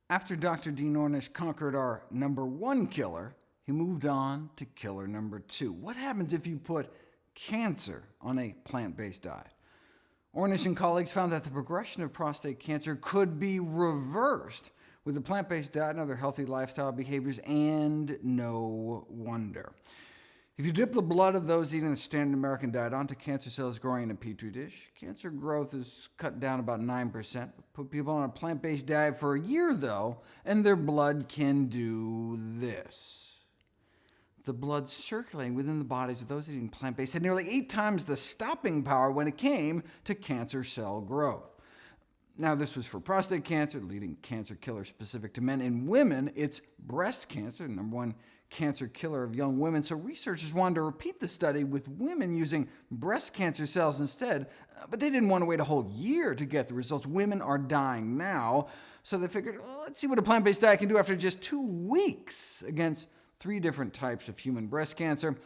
After Dr. Dean Ornish conquered our number one killer, he moved on to killer number two. What happens if you put cancer on a plant-based diet? Ornish and colleagues found that the progression of prostate cancer could be reversed with a plant-based diet and other healthy lifestyle behaviors, and no wonder. If you dip the blood of those eating the standard American diet onto cancer cells growing in a petri dish, cancer growth is cut down about 9%. Put people on a plant-based diet for a year, though, and their blood can do this. The blood circulating within the bodies of those eating plant-based had nearly 8 times the stopping power when it came to cancer cell growth. Now, this was for prostate cancer, the leading cancer killer specific to men. In women, it's breast cancer, the number one cancer killer of young women. So researchers wanted to repeat the study with women using breast cancer cells instead, but they didn't want to wait a whole year to get the results. Women are dying now, so they figured, well, let's see what a plant-based diet can do after just 2 weeks against 3 different types of human breast cancer.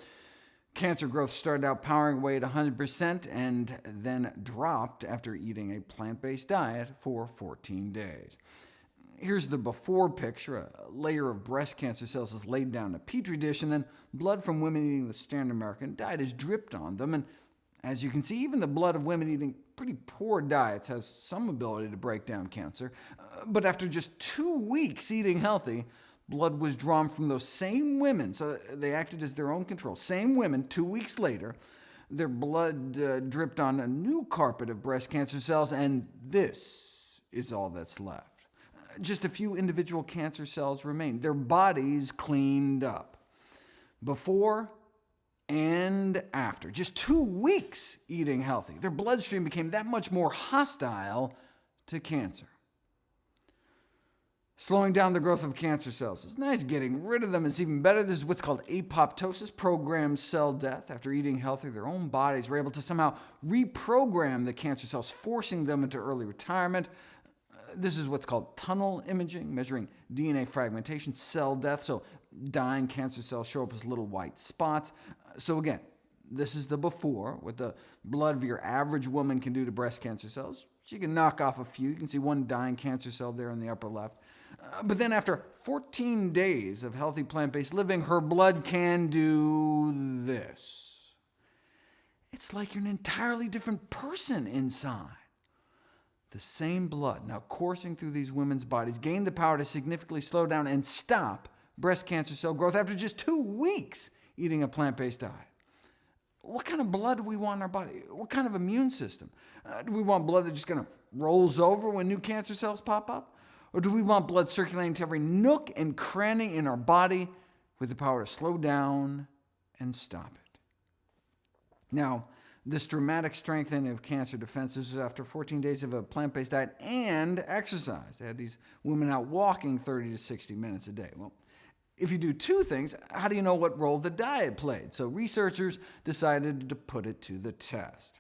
Cancer growth started out powering away at 100% and then dropped after eating a plant-based diet for 14 days. Here's the before picture. A layer of breast cancer cells is laid down in a petri dish, and then blood from women eating the standard American diet is dripped on them. And as you can see, even the blood of women eating pretty poor diets has some ability to break down cancer. But after just 2 weeks eating healthy, blood was drawn from those same women, so they acted as their own control. Same women, 2 weeks later, their blood dripped on a new carpet of breast cancer cells, and this is all that's left. Just a few individual cancer cells remain, their bodies cleaned up. Before and after, just 2 weeks eating healthy, their bloodstream became that much more hostile to cancer. Slowing down the growth of cancer cells is nice. Getting rid of them is even better. This is what's called apoptosis, programmed cell death. After eating healthy, their own bodies were able to somehow reprogram the cancer cells, forcing them into early retirement. This is what's called tunnel imaging, measuring DNA fragmentation, cell death, so dying cancer cells show up as little white spots. So again, this is the before, what the blood of your average woman can do to breast cancer cells. She can knock off a few. You can see one dying cancer cell there in the upper left. But then after 14 days of healthy plant-based living, her blood can do this. It's like you're an entirely different person inside. The same blood now coursing through these women's bodies gained the power to significantly slow down and stop breast cancer cell growth after just 2 weeks eating a plant-based diet. What kind of blood do we want in our body? What kind of immune system? Do we want blood that just kind of rolls over when new cancer cells pop up? Or do we want blood circulating to every nook and cranny in our body with the power to slow down and stop it? Now, this dramatic strengthening of cancer defenses was after 14 days of a plant-based diet and exercise. They had these women out walking 30 to 60 minutes a day. Well, if you do 2 things, how do you know what role the diet played? So researchers decided to put it to the test.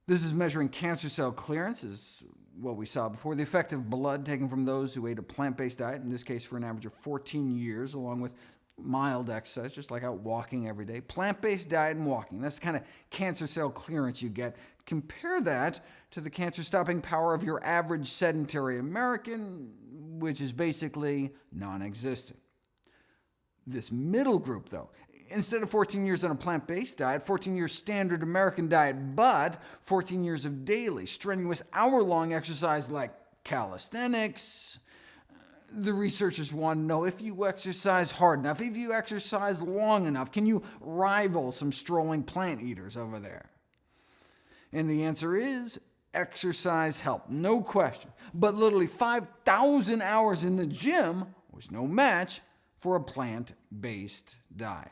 This is measuring cancer cell clearance, is what we saw before, the effect of blood taken from those who ate a plant-based diet, in this case for an average of 14 years, along with mild exercise, just like out walking every day. Plant-based diet and walking, that's the kind of cancer cell clearance you get. Compare that to the cancer-stopping power of your average sedentary American, which is basically non-existent. This middle group, though, instead of 14 years on a plant-based diet, 14 years standard American diet, but 14 years of daily, strenuous, hour-long exercise like calisthenics. The researchers want to know, if you exercise hard enough, if you exercise long enough, can you rival some strolling plant eaters over there? And the answer is, exercise helped, no question. But literally 5,000 hours in the gym was no match for a plant-based diet.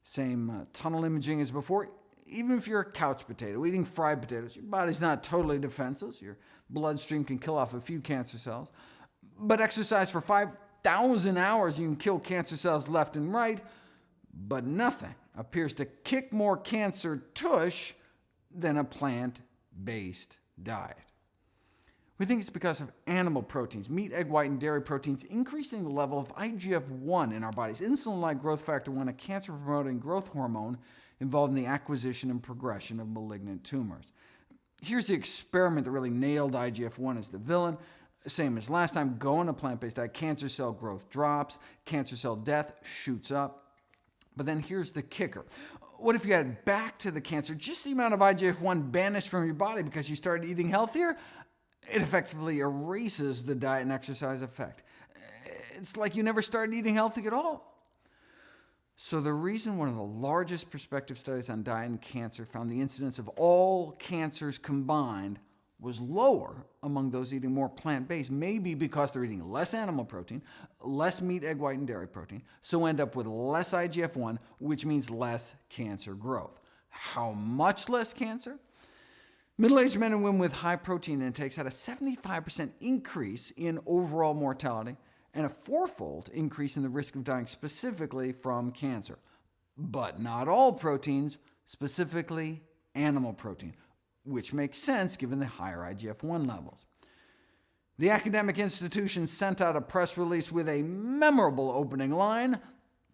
Same tunnel imaging as before. Even if you're a couch potato, eating fried potatoes, your body's not totally defenseless. Your bloodstream can kill off a few cancer cells. But exercise for 5,000 hours, you can kill cancer cells left and right, but nothing appears to kick more cancer tush than a plant-based diet. We think it's because of animal proteins, meat, egg white, and dairy proteins, increasing the level of IGF-1 in our bodies, insulin-like growth factor 1, a cancer-promoting growth hormone involved in the acquisition and progression of malignant tumors. Here's the experiment that really nailed IGF-1 as the villain. Same as last time, go on a plant-based diet, cancer cell growth drops, cancer cell death shoots up. But then here's the kicker. What if you add back to the cancer just the amount of IGF-1 banished from your body because you started eating healthier? It effectively erases the diet and exercise effect. It's like you never started eating healthy at all. So the reason one of the largest prospective studies on diet and cancer found the incidence of all cancers combined was lower among those eating more plant-based, maybe because they're eating less animal protein, less meat, egg white, and dairy protein, so end up with less IGF-1, which means less cancer growth. How much less cancer? Middle-aged men and women with high protein intakes had a 75% increase in overall mortality and a 4-fold increase in the risk of dying specifically from cancer. But not all proteins, specifically animal protein, which makes sense given the higher IGF-1 levels. The academic institution sent out a press release with a memorable opening line: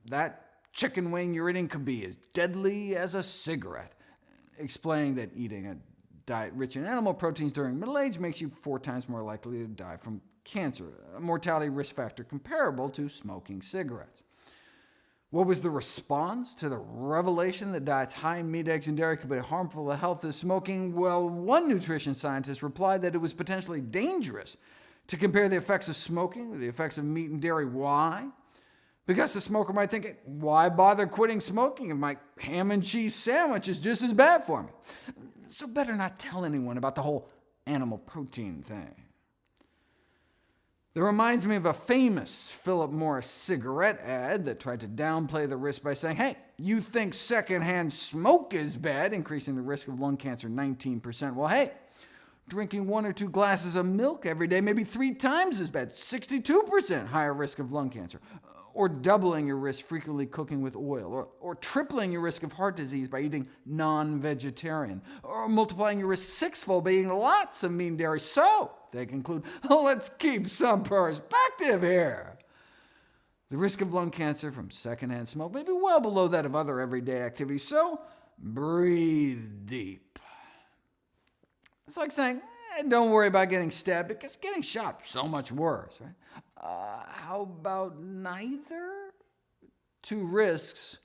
"That chicken wing you're eating could be as deadly as a cigarette," explaining that eating a diet rich in animal proteins during middle age makes you 4 times more likely to die from cancer, a mortality risk factor comparable to smoking cigarettes. What was the response to the revelation that diets high in meat, eggs, and dairy could be harmful to health as smoking? Well, one nutrition scientist replied that it was potentially dangerous to compare the effects of smoking with the effects of meat and dairy. Why? Because the smoker might think, why bother quitting smoking if my ham and cheese sandwich is just as bad for me? So better not tell anyone about the whole animal protein thing. That reminds me of a famous Philip Morris cigarette ad that tried to downplay the risk by saying, hey, you think secondhand smoke is bad, increasing the risk of lung cancer 19%. Well, hey, drinking 1 or 2 glasses of milk every day may be 3 times as bad, 62% higher risk of lung cancer. Or doubling your risk frequently cooking with oil, or tripling your risk of heart disease by eating non-vegetarian, or multiplying your risk 6-fold by eating lots of meat and dairy. So, they conclude, let's keep some perspective here. The risk of lung cancer from secondhand smoke may be well below that of other everyday activities, so breathe deep. It's like saying, don't worry about getting stabbed because getting shot is so much worse, right? How about neither? 2 risks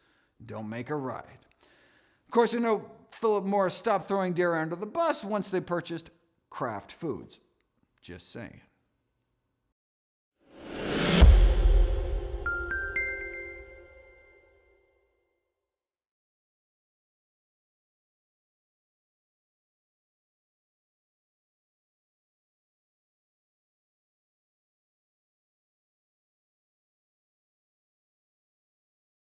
don't make a right. Of course, you know, Philip Morris stopped throwing dairy under the bus once they purchased Kraft Foods. Just saying.